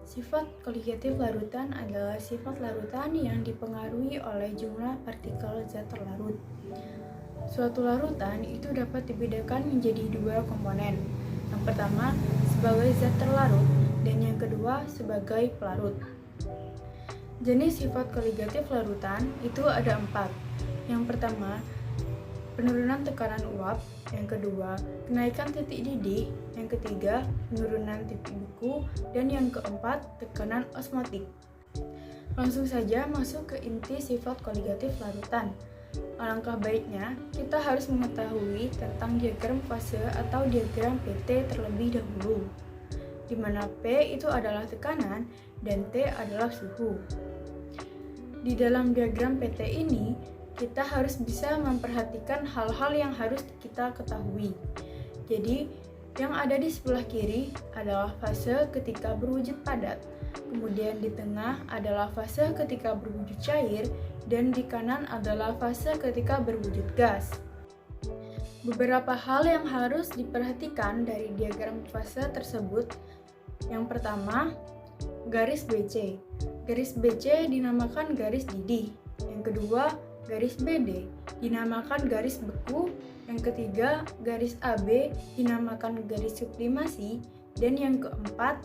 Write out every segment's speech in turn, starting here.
Sifat koligatif larutan adalah sifat larutan yang dipengaruhi oleh jumlah partikel zat terlarut. Suatu larutan itu dapat dibedakan menjadi dua komponen. Yang pertama sebagai zat terlarut dan yang kedua sebagai pelarut. Jenis sifat koligatif larutan itu ada 4. Yang pertama, penurunan tekanan uap. Yang kedua, kenaikan titik didih. Yang ketiga, penurunan titik beku. Dan yang keempat, tekanan osmotik. Langsung saja masuk ke inti sifat koligatif larutan. Alangkah baiknya kita harus mengetahui tentang diagram fase atau diagram PT terlebih dahulu, di mana P itu adalah tekanan dan T adalah suhu. Di dalam diagram PT ini, kita harus bisa memperhatikan hal-hal yang harus kita ketahui. Jadi, yang ada di sebelah kiri adalah fase ketika berwujud padat, kemudian di tengah adalah fase ketika berwujud cair, dan di kanan adalah fase ketika berwujud gas. Beberapa hal yang harus diperhatikan dari diagram fase tersebut. Yang pertama, garis BC. Garis BC dinamakan garis didih. Yang kedua, garis BD dinamakan garis beku. Yang ketiga, garis AB dinamakan garis sublimasi. Dan yang keempat,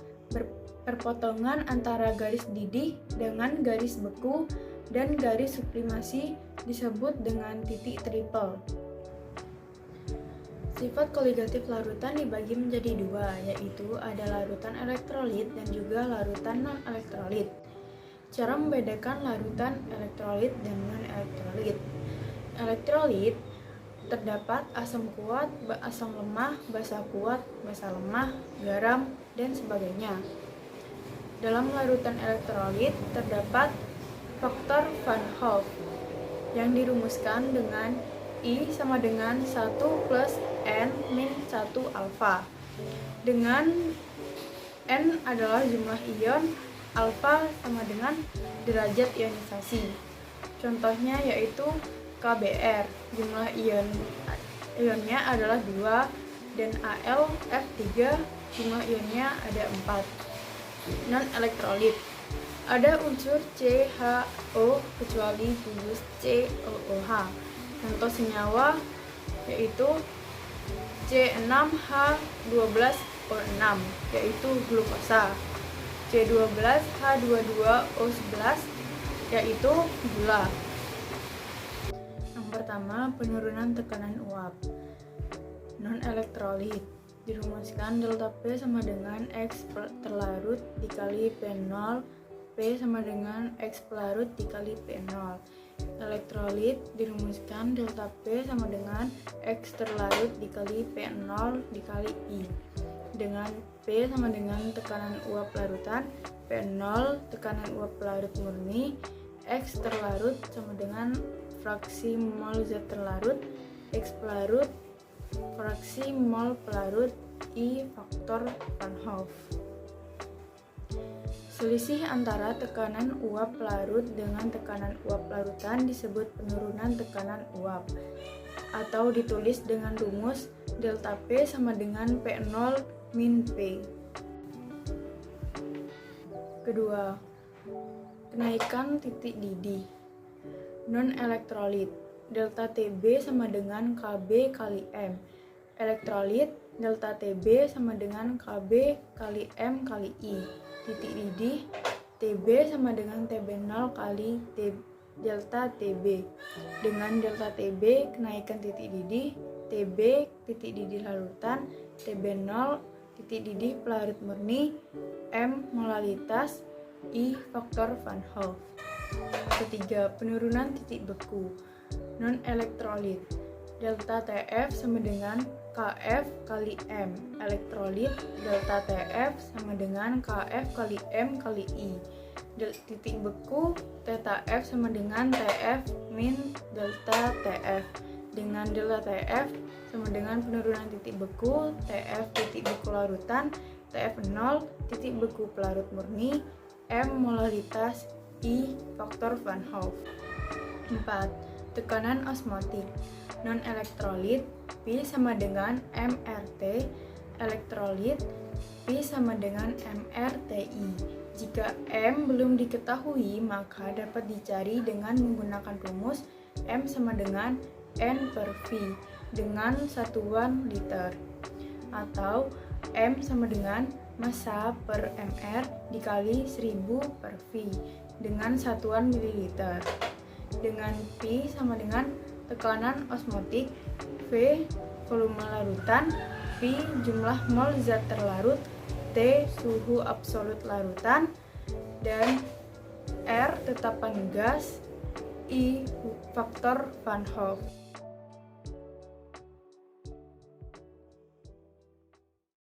perpotongan antara garis didih dengan garis beku dan garis sublimasi disebut dengan titik triple. Sifat koligatif larutan dibagi menjadi dua, yaitu ada larutan elektrolit dan juga larutan non-elektrolit. Cara membedakan larutan elektrolit dan non-elektrolit. Elektrolit terdapat asam kuat, asam lemah, basa kuat, basa lemah, garam, dan sebagainya. Dalam larutan elektrolit terdapat faktor Van Hoff yang dirumuskan dengan I sama dengan 1 plus N min 1 alfa, dengan N adalah jumlah ion, alfa sama dengan derajat ionisasi. Contohnya yaitu KBr, jumlah ionnya adalah 2, dan AlF3, jumlah ionnya ada 4. Non-elektrolit, ada unsur CHO kecuali gugus COOH. Contoh senyawa yaitu C6H12O6 yaitu glukosa, C12H22O11 yaitu gula. Yang pertama, penurunan tekanan uap. Non-elektrolit dirumuskan delta P sama dengan X terlarut dikali P0, P sama dengan X pelarut dikali P0. Elektrolit dirumuskan delta P sama dengan X terlarut dikali P0 dikali I, dengan P sama dengan tekanan uap larutan, P0 tekanan uap pelarut murni, X terlarut sama dengan fraksi mol zat terlarut, X pelarut fraksi mol pelarut, I faktor Van Hoff. Selisih antara tekanan uap pelarut dengan tekanan uap larutan disebut penurunan tekanan uap, atau ditulis dengan rumus delta P sama dengan P0 min P. Kedua, kenaikan titik didih. Non-elektrolit, delta TB sama dengan KB kali M. Elektrolit, delta TB sama dengan KB kali M kali I. Titik didih, TB sama dengan TB0 kali delta TB. Dengan delta TB, kenaikan titik didih, TB titik didih larutan, TB0 titik didih pelarut murni, M molalitas, I faktor Van Hoff. Ketiga, penurunan titik beku. Non-elektrolit, delta TF sama dengan KF kali M. Elektrolit, delta TF sama dengan KF kali M kali I. Titik beku, theta F sama dengan TF min delta TF. Dengan delta TF sama dengan penurunan titik beku, TF titik beku larutan, TF0 titik beku pelarut murni, M molalitas, I faktor Van Hoff. 4. Tekanan osmotik. Non-elektrolit, P sama dengan mRT elektrolit, P sama dengan mRTI. Jika M belum diketahui, maka dapat dicari dengan menggunakan rumus M sama dengan N per V dengan satuan liter, atau M sama dengan massa per mR dikali 1000 per V dengan satuan mililiter. Dengan P sama dengan tekanan osmotik, V volume larutan, P jumlah mol zat terlarut, T suhu absolut larutan, dan R tetapan gas, I faktor Van Hoff.